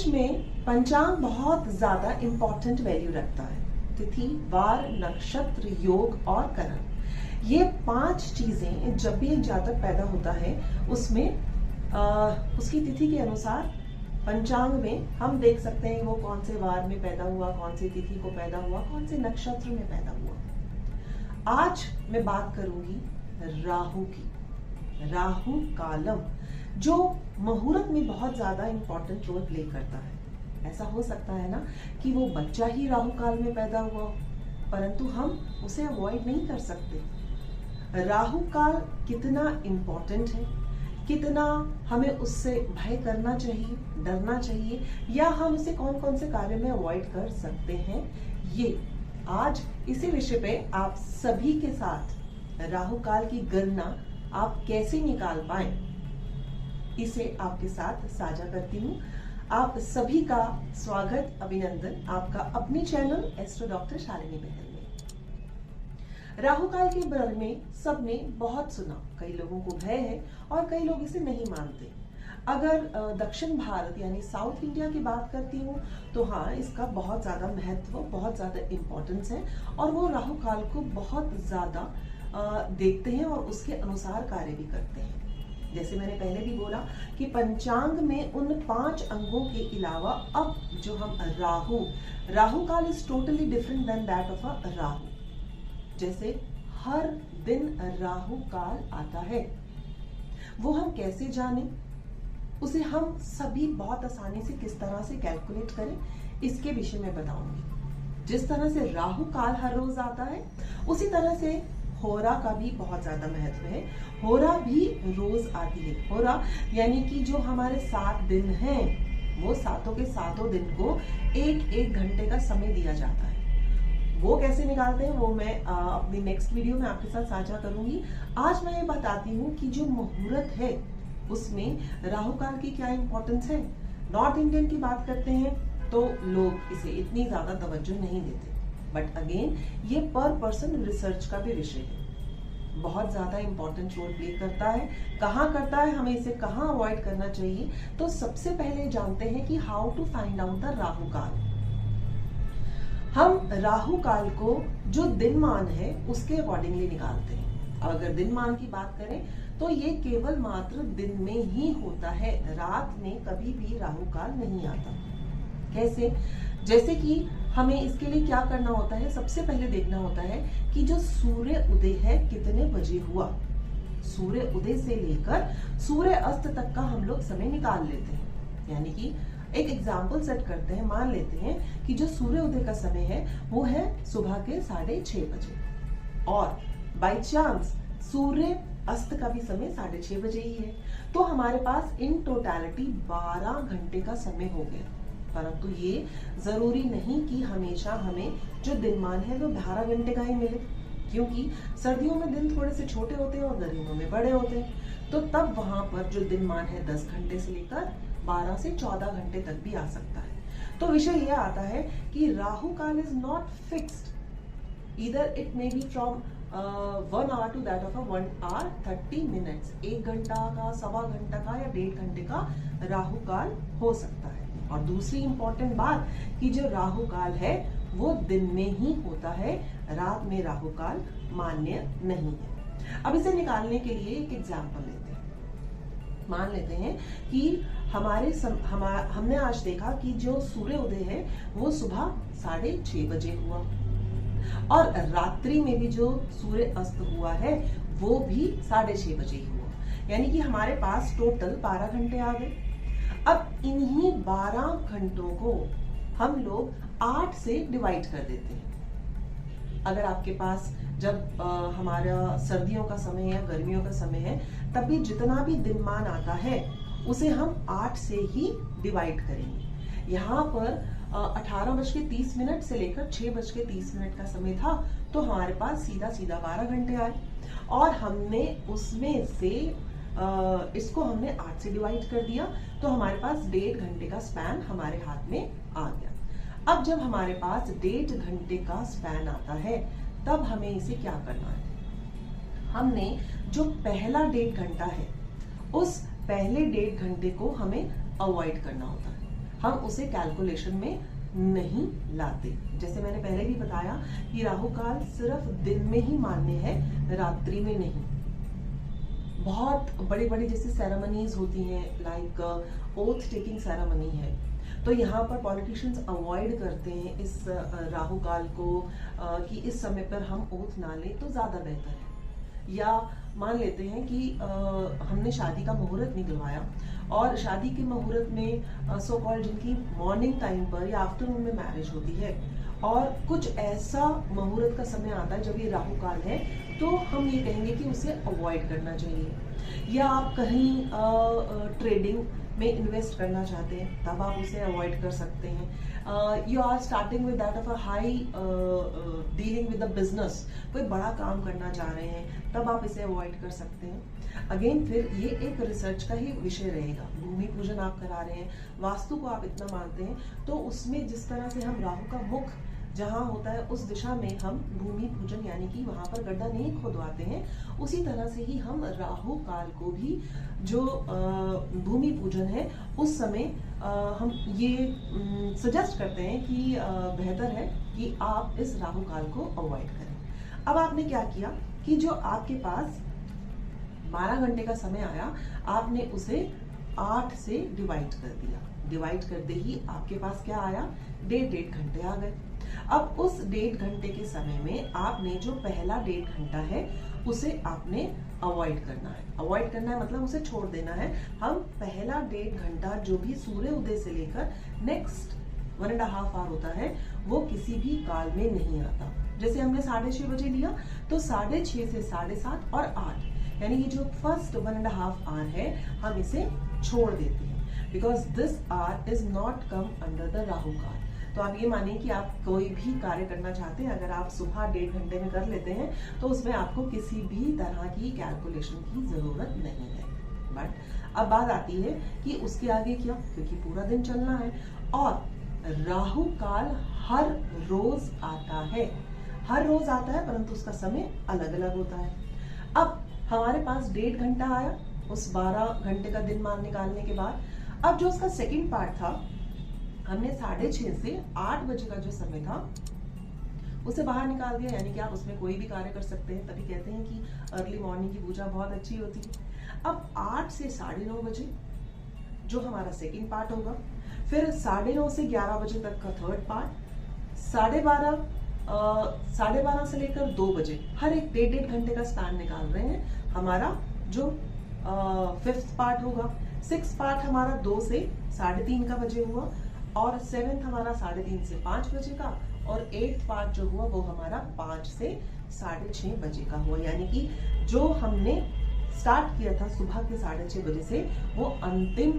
ज्योतिष में पंचांग बहुत ज्यादा इंपॉर्टेंट वैल्यू रखता है। तिथि, वार, नक्षत्र, योग और करण, ये 5 चीजें जब भी एक जातक पैदा होता है उसमें उसकी तिथि के अनुसार पंचांग में हम देख सकते हैं वो कौन से वार में पैदा हुआ, कौन सी तिथि को पैदा हुआ, कौन से नक्षत्र में पैदा हुआ। आज मैं बात करूंगी राहु की। राहु कालम जो मुहूर्त में बहुत ज्यादा इंपॉर्टेंट रोल प्ले करता है। ऐसा हो सकता है ना कि वो बच्चा ही राहु काल में पैदा हुआ हो, परंतु हम उसे अवॉइड नहीं कर सकते। राहु काल कितना इंपॉर्टेंट है, कितना हमें उससे भय करना चाहिए, डरना चाहिए, या हम उसे कौन कौन से कार्य में अवॉइड कर सकते हैं, ये आज इसी विषय पे आप सभी के साथ राहु काल की गणना आप कैसे निकाल पाए इसे आपके साथ साझा करती हूँ। आप सभी का स्वागत, अभिनंदन आपका अपने चैनल एस्ट्रो डॉक्टर शालिनी बहल में। राहु काल के बारे में सबने बहुत सुना, कई लोगों को भय है और कई लोग इसे नहीं मानते। अगर दक्षिण भारत यानी साउथ इंडिया की बात करती हूँ तो हाँ, इसका बहुत ज्यादा महत्व, बहुत ज्यादा इंपॉर्टेंस है और वो राहु काल को बहुत ज्यादा देखते हैं और उसके अनुसार कार्य भी करते हैं। जैसे मैंने पहले भी बोला कि पंचांग में उन 5 अंगों के अलावा अब जो हम Rahu Kaal is totally different than that of a Rahu. जैसे हर दिन राहु काल आता है, वो हम कैसे जाने, उसे हम सभी बहुत आसानी से किस तरह से कैलकुलेट करें, इसके विषय में बताऊंगी। जिस तरह से राहु काल हर रोज आता है, उसी तरह से होरा का भी बहुत ज्यादा महत्व है। होरा भी रोज आती है। होरा यानी कि जो हमारे 7 दिन हैं, वो सातों के सातों दिन को एक घंटे का समय दिया जाता है। वो कैसे निकालते हैं वो मैं अपनी नेक्स्ट वीडियो में आपके साथ साझा करूंगी। आज मैं ये बताती हूँ कि जो मुहूर्त है उसमें राहु काल की क्या इंपॉर्टेंस है। नॉर्थ इंडियन की बात करते हैं तो लोग इसे इतनी ज्यादा तवज्जो नहीं देते, बट अगेन ये पर पर्सन रिसर्च का भी विषय है, बहुत ज्यादा इंपॉर्टेंट रोल प्ले करता है। कहाँ करता है, हमें इसे कहाँ अवॉइड करना चाहिए, तो सबसे पहले जानते हैं कि how to find out the Rahu Kaal. हम राहु काल को जो दिनमान है उसके अकॉर्डिंगली निकालते हैं। अगर दिनमान की बात करें तो ये केवल मात्र दिन में ही होता है, रात में कभी भी राहु काल नहीं आता। कैसे? जैसे कि हमें इसके लिए क्या करना होता है, सबसे पहले देखना होता है कि जो सूर्य उदय है कितने बजे हुआ। सूर्य उदय से लेकर सूर्य अस्त तक का हम लोग समय निकाल लेते हैं। यानी कि एक एग्जाम्पल सेट करते हैं, मान लेते हैं कि जो सूर्य उदय का समय है वो है सुबह के 6:30 बजे, और बाई चांस सूर्य अस्त का भी समय 6:30 बजे ही है, तो हमारे पास इन टोटलिटी 12 घंटे का समय हो गया। परंतु ये जरूरी नहीं कि हमेशा हमें जो दिनमान है वो 12 घंटे का ही मिले, क्योंकि सर्दियों में दिन थोड़े से छोटे होते हैं और गर्मियों में बड़े होते हैं। तो तब वहां पर जो दिनमान है 10 घंटे से लेकर 12 से 14 घंटे तक भी आ सकता है। तो विषय यह आता है कि Rahu Kaal is not fixed, either it may be from 1 hour to that of a 1 hour 30 minutes, 1 घंटा का, सवा घंटा का या 1.5 घंटे का राहु काल हो सकता है। और दूसरी इंपॉर्टेंट बात कि जो राहु काल है वो दिन में ही होता है, रात में राहु काल मान्य नहीं है। अब इसे निकालने के लिए एक एग्जाम्पल लेते हैं। मान लेते हैं कि हमने आज देखा कि जो सूर्य उदय है वो सुबह 6:30 बजे हुआ, और रात्रि में भी जो सूर्य अस्त हुआ है वो भी 6:30 बजे ही हुआ। यानी कि हमारे पास टोटल 12 घंटे आ गए। अब इन्हीं 12 घंटों को हम लोग 8 से डिवाइड कर देते हैं। अगर आपके पास जब हमारा सर्दियों का समय या गर्मियों का समय है, तब भी जितना भी दिनमान आता है उसे हम 8 से ही डिवाइड करेंगे। यहाँ पर 18:30 से लेकर 6:30 का समय था, तो हमारे पास सीधा 12 घंटे आए, और हमने उसमें से इसको हमने 8 से डिवाइड कर दिया, तो हमारे पास 1.5 घंटे का स्पैन हमारे हाथ में आ गया। अब जब हमारे पास 1.5 घंटे का स्पैन आता है, तब हमें इसे क्या करना है, हमने जो पहला 1.5 घंटा है उस पहले 1.5 घंटे को हमें अवॉइड करना होता है। हम उसे कैलकुलेशन में नहीं लाते। जैसे मैंने पहले भी बताया कि राहु काल सिर्फ दिन में ही मान्य है, रात्रि में नहीं। बहुत बड़ी बड़ी जैसे सेरेमनीज होती हैं, लाइक ओथ टेकिंग सेरेमनी है, तो यहाँ पर पॉलिटिशियंस अवॉइड करते हैं इस राहु काल को कि इस समय पर हम ओथ ना लें तो ज्यादा बेहतर है। या मान लेते हैं कि हमने शादी का मुहूर्त निकलवाया और शादी के मुहूर्त में सो कॉल्ड जिनकी मॉर्निंग टाइम पर या आफ्टरनून में मैरिज होती है और कुछ ऐसा मुहूर्त का समय आता है जब ये राहु काल है, तो हम ये कहेंगे कि उसे अवॉइड करना चाहिए। या आप कहीं ट्रेडिंग में इन्वेस्ट करना चाहते हैं तब आप उसे अवॉइड कर सकते हैं। You are starting with that of a high dealing with the business, कोई बड़ा काम करना चाह रहे हैं तब आप इसे अवॉइड कर सकते हैं। अगेन फिर ये एक रिसर्च का ही विषय रहेगा। भूमि पूजन आप करा रहे हैं, वास्तु को आप इतना मानते हैं, तो उसमें जिस तरह से हम राहु का मुख जहाँ होता है उस दिशा में हम भूमि पूजन यानी कि वहां पर गड्ढा नहीं खुदवाते हैं, उसी तरह से ही हम राहु काल को भी जो भूमि पूजन है उस समय हम ये सजेस्ट करते हैं कि बेहतर है कि आप इस राहु काल को अवॉइड करें। अब आपने क्या किया कि जो आपके पास 12 घंटे का समय आया, आपने उसे 8 से डिवाइड कर दिया। डिवाइड करते ही आपके पास क्या आया, 1.5 घंटे आ गए। अब उस 1.5 घंटे के समय में आपने जो पहला 1.5 घंटा है उसे आपने अवॉइड करना है। अवॉइड करना है मतलब उसे छोड़ देना है। हम पहला 1.5 घंटा जो भी सूर्य उदय से लेकर नेक्स्ट 1.5 आवर होता है वो किसी भी काल में नहीं आता। जैसे हमने 6:30 बजे लिया तो 6:30 से 7:30 और 8 यानी कि जो फर्स्ट 1.5 आवर है हम इसे छोड़ देते हैं, because this our is not come under the Rahu काल। तो आप ये मानिए कि आप कोई भी कार्य करना चाहते हैं, अगर आप सुबह 1.5 घंटे में कर लेते हैं तो उसमें आपको किसी भी तरह की कैलकुलेशन की जरूरत नहीं है। बट अब बात आती है कि उसके आगे क्या, क्योंकि पूरा दिन चलना है और राहु काल हर रोज आता है। हर रोज आता है परंतु उसका समय अलग अलग होता है। अब हमारे पास 1.5 घंटा आया उस 12 घंटे का दिन मान निकालने के बाद। अब जो उसका सेकंड पार्ट था, हमने 6:30 से 8 बजे का जो समय था उसे बाहर निकाल दिया, यानी कि आप उसमें कोई भी कार्य कर सकते हैं। तभी कहते हैं कि अर्ली मॉर्निंग की पूजा बहुत अच्छी होती है। अब 8 से 9:30 बजे जो हमारा सेकंड पार्ट होगा, फिर 9:30 से 11 बजे तक का थर्ड पार्ट, 12:30 से लेकर 2 बजे हर एक 1.5 घंटे का स्पैन निकाल रहे हैं। हमारा जो 5th पार्ट होगा, 6th पार्ट हमारा 2 से 3:30 का बजे हुआ और 7th हमारा 3:30 से 5 बजे का और 8th पार्ट जो हुआ वो हमारा 5 से 6:30 बजे का हुआ। यानी कि जो हमने स्टार्ट किया था सुबह के 6:30 बजे से वो अंतिम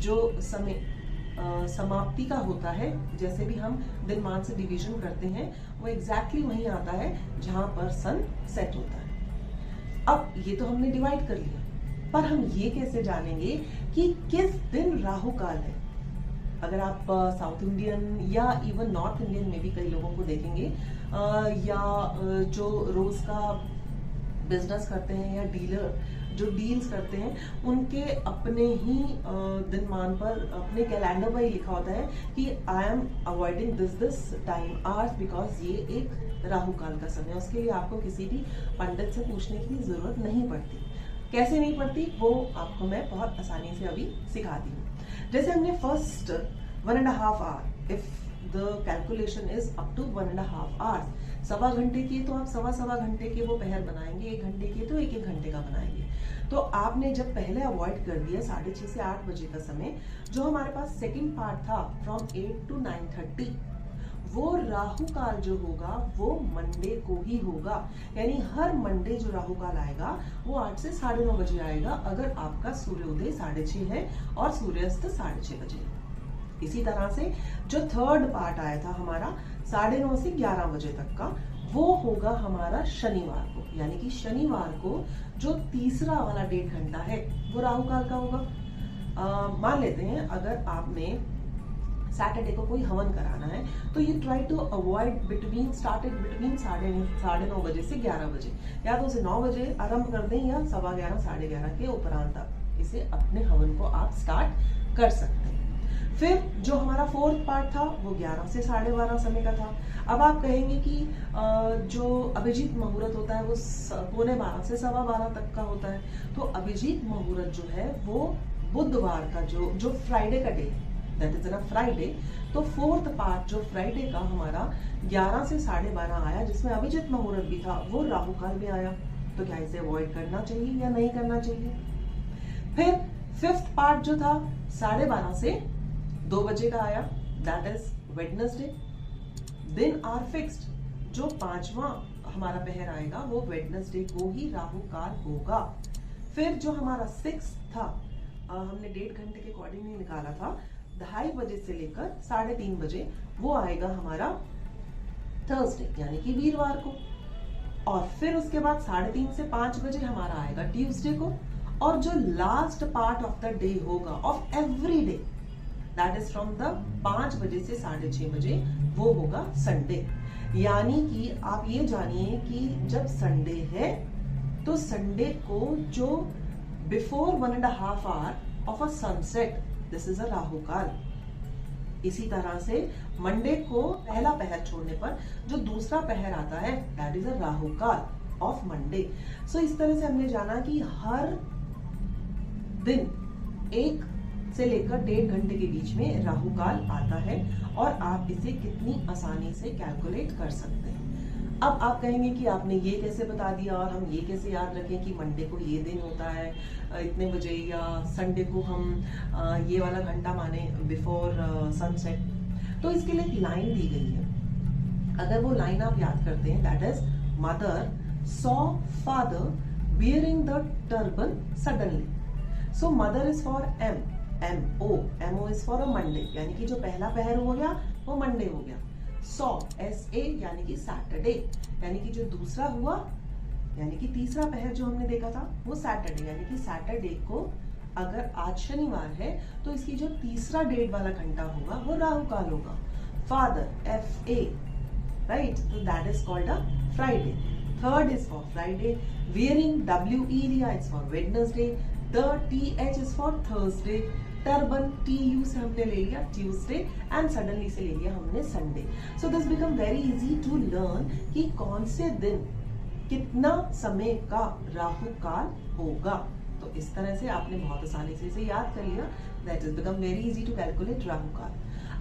जो समय समाप्ति का होता है, जैसे भी हम दिनमान से डिवीजन करते हैं, वो एग्जैक्टली वहीं आता है जहां पर सन सेट होता है। अब ये तो हमने डिवाइड कर लिया, पर हम ये कैसे जानेंगे कि किस दिन राहु काल है। अगर आप साउथ इंडियन या इवन नॉर्थ इंडियन में भी कई लोगों को देखेंगे या जो रोज का बिजनेस करते हैं या डीलर जो डील्स करते हैं, उनके अपने ही दिनमान पर अपने कैलेंडर पर ही लिखा होता है कि I am avoiding this time hours because ये एक राहु काल का समय है। उसके लिए आपको किसी भी पंडित से पूछने की जरूरत नहीं पड़ती। कैसे नहीं पड़ती वो आपको मैं बहुत आसानी से अभी सिखाती हूँ। जैसे हमने first 1.5 hour, if the calculation is up to 1.5 hours, 1.25 घंटे की तो आप 1.25 घंटे के वो पहर बनाएंगे, 1 घंटे की तो 1 घंटे का बनाएंगे। तो आपने जब पहले अवॉइड कर दिया 6:30 से 8 बजे का समय, जो हमारे पास सेकंड पार्ट था फ्रॉम 8 to 9:30, वो राहु काल जो होगा वो मंडे को ही होगा। यानी हर मंडे जो राहु काल आएगा वो 8 से 9:30 बजे आएगा, अगर आपका सूर्योदय 6:30 है और सूर्यास्त 6:30 बजे। इसी तरह से जो थर्ड पार्ट आया था हमारा 9:30 से 11 बजे तक का, वो होगा हमारा शनिवार को। यानी कि शनिवार को जो तीसरा वाला 1.5 घंटा है वो राहु काल का होगा। मान लेते हैं अगर आपने सैटरडे को कोई हवन कराना है तो you try to avoid between 9:30 बजे से 11 बजे, या तो उसे 9 बजे आरंभ कर दें या 11:15 11:30 के उपरांत तक इसे अपने हवन को आप स्टार्ट कर सकते हैं। फिर जो हमारा फोर्थ पार्ट था वो 11 से 12:30 समय का था। अब आप कहेंगे कि जो अभिजीत मुहूर्त होता है वो 11:45 से 12:15 तक का होता है। तो अभिजीत मुहूर्त जो है वो बुधवार का जो फ्राइडे का डे, दैट इज फ्राइडे, तो फोर्थ पार्ट जो फ्राइडे का हमारा 11 से 12:30 आया, जिसमें अभिजीत मुहूर्त भी था, वो राहु काल में आया। तो क्या इसे अवॉइड करना चाहिए या नहीं करना चाहिए? फिर फिफ्थ पार्ट जो था 12:30 से 2 बजे का आया, दैट इज वेडनेसडे। दिन आर फिक्स्ड, जो 5वां हमारा पहर आएगा वो वेडनेसडे को ही राहु काल होगा। फिर जो हमारा 6 था, हमने 1.5 घंटे के अकॉर्डिंगली निकाला था, 2:30 बजे से लेकर 3:30 बजे, वो आएगा हमारा थर्सडे यानी कि वीरवार को। और फिर उसके बाद 3:30 से 5 बजे हमारा आएगा ट्यूसडे को। और जो last part of the day होगा of every day, that is from the 5 बजे से 6:30 बजे, वो होगा संडे। यानी कि आप ये जानिए कि जब संडे है तो संडे को जो before 1.5 hour of a sunset, this is a Rahu काल। इसी तरह से मंडे को पहला पहर छोड़ने पर जो दूसरा पहर आता है, दैट इज अ राहु काल ऑफ मंडे। सो इस तरह से हमने जाना कि हर दिन 1 से लेकर 1.5 घंटे के बीच में राहु काल आता है और आप इसे कितनी आसानी से कैलकुलेट कर सकते हैं। अब आप कहेंगे कि आपने ये कैसे बता दिया और हम ये कैसे याद रखें कि मंडे को ये दिन होता है इतने बजे, या संडे को हम ये वाला घंटा माने बिफोर सनसेट। तो इसके लिए एक लाइन दी गई है, अगर वो लाइन आप याद करते हैं, that is mother saw father bearing the turban suddenly. So mother is for MO is for a Monday, यानी कि जो पहला पहर हो गया वो मंडे हो गया। सॉ SA यानी कि सैटरडे, यानी कि जो दूसरा हुआ, यानी कि तीसरा पहर जो हमने देखा था वो सैटरडे, यानी कि सैटरडे को अगर आज शनिवार है तो इसकी जो तीसरा डेट वाला घंटा होगा वो राहु काल होगा। फादर FA, राइट, तो that is called a Friday. Third is for Friday, wearing WE लिया, it's for Wednesday. The TH is for Thursday, turban TU से हमने ले लिया ट्यूसडे, एंड सडनली से ले लिया हमने Sunday. So this become very easy to learn कि कौन से दिन कितना समय का राहु काल होगा। तो इस तरह से आपने बहुत आसानी से इसे याद कर लिया, that is become very easy to calculate Rahu Kaal.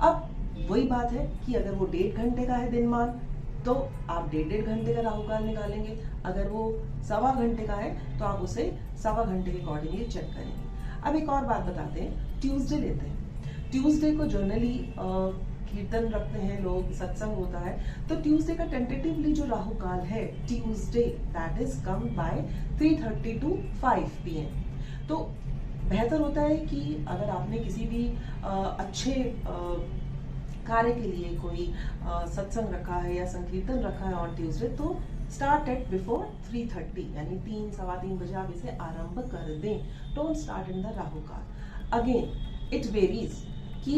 अब वही बात है कि अगर वो 1.5 घंटे का है दिनमान, तो आप 1.5 घंटे का राहु काल निकालेंगे। अगर वो 1.25 घंटे का है तो आप उसे 1.25 घंटे के अकॉर्डिंगली चेक करेंगे। अब एक और बात बताते हैं, ट्यूसडे लेते हैं। ट्यूसडे को जनरली कीर्तन रखते हैं लोग, सत्संग होता है, तो ट्यूसडे का टेंटेटिवली जो राहु काल है Tuesday, that is come by 3:30 to 5 PM। तो बेहतर होता है कि अगर आपने किसी भी अच्छे कार्य के लिए कोई सत्संग रखा है या संकीर्तन रखा है ऑन ट्यूसडे, तो स्टार्ट एट बिफोर 3:30, यानी 3-3:15 बजे आप इसे आरंभ कर दें। Don't start in the Rahu kaal. Again it varies कि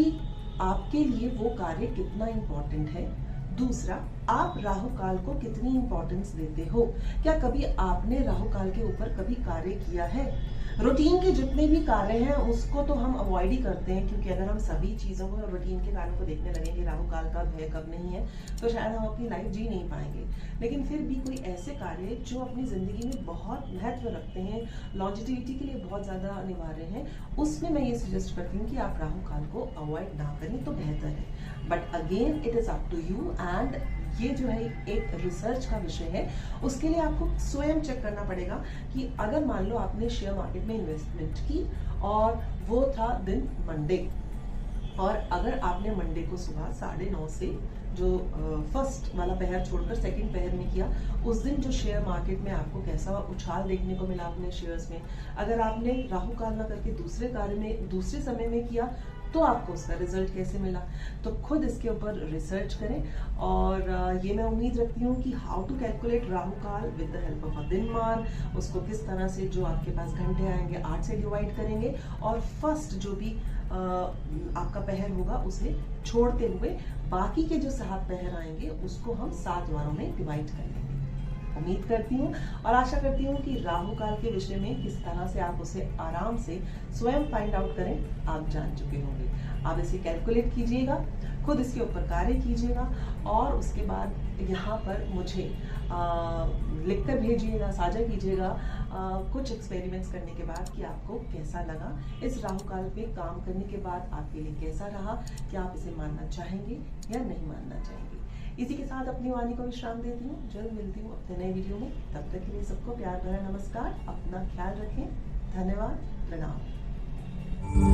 आपके लिए वो कार्य कितना इंपॉर्टेंट है। दूसरा, आप राहु काल को कितनी इंपॉर्टेंस देते हो। क्या कभी आपने राहु काल के ऊपर कभी कार्य किया है? रूटीन के जितने भी कार्य हैं उसको तो हम अवॉइड ही करते हैं, क्योंकि अगर हम सभी चीजों को, रूटीन के कार्यों को देखने लगेंगे राहु काल कब है कब नहीं है, तो शायद हम अपनी लाइफ जी नहीं पाएंगे। लेकिन फिर भी कोई ऐसे कार्य जो अपनी जिंदगी में बहुत महत्व रखते हैं, लॉन्जिटिविटी के लिए बहुत ज्यादा अनिवार्य हैं, उसमें मैं ये सजेस्ट करती हूँ कि आप राहु काल को अवॉइड ना करें तो बेहतर है। But again it is up to you, and ये जो है एक रिसर्च का विषय है। उसके लिए आपको स्वयं चेक करना पड़ेगा कि अगर मान लो आपने शेयर मार्केट में इन्वेस्टमेंट की और वो था दिन मंडे, और अगर आपने मंडे को सुबह 9:30 से जो फर्स्ट वाला पहर छोड़कर सेकंड पहर में किया, उस दिन जो शेयर मार्केट में आपको कैसा उछाल देखने को मिला अपने शेयर्स में, अगर आपने राहु काल ना करके दूसरे कार्य में दूसरे समय में किया तो आपको उसका रिजल्ट कैसे मिला। तो खुद इसके ऊपर रिसर्च करें। और ये मैं उम्मीद रखती हूँ कि how to calculate Rahu kaal with the help of a dinman, उसको किस तरह से जो आपके पास घंटे आएंगे 8 से डिवाइड करेंगे, और फर्स्ट जो भी आपका पहर होगा उसे छोड़ते हुए बाकी के जो 7 पहर आएंगे उसको हम 7 वारों में डिवाइड कर लेंगे। उम्मीद करती हूँ और आशा करती हूँ कि राहु काल के विषय में किस तरह से आप उसे आराम से स्वयं फाइंड आउट करें आप जान चुके होंगे। आप इसे कैलकुलेट कीजिएगा, खुद इसके ऊपर कार्य कीजिएगा और उसके बाद यहाँ पर मुझे लिखकर भेजिएगा, साझा कीजिएगा कुछ एक्सपेरिमेंट्स करने के बाद कि आपको कैसा लगा। इस राहु काल पे काम करने के बाद आपके लिए कैसा रहा, क्या आप इसे मानना चाहेंगे या नहीं मानना चाहेंगे। इसी के साथ अपनी वाणी को विश्राम देती हूँ, जल्द मिलती हूँ अपने नए वीडियो में। तब तक के लिए सबको प्यार भरा नमस्कार, अपना ख्याल रखें, धन्यवाद, प्रणाम।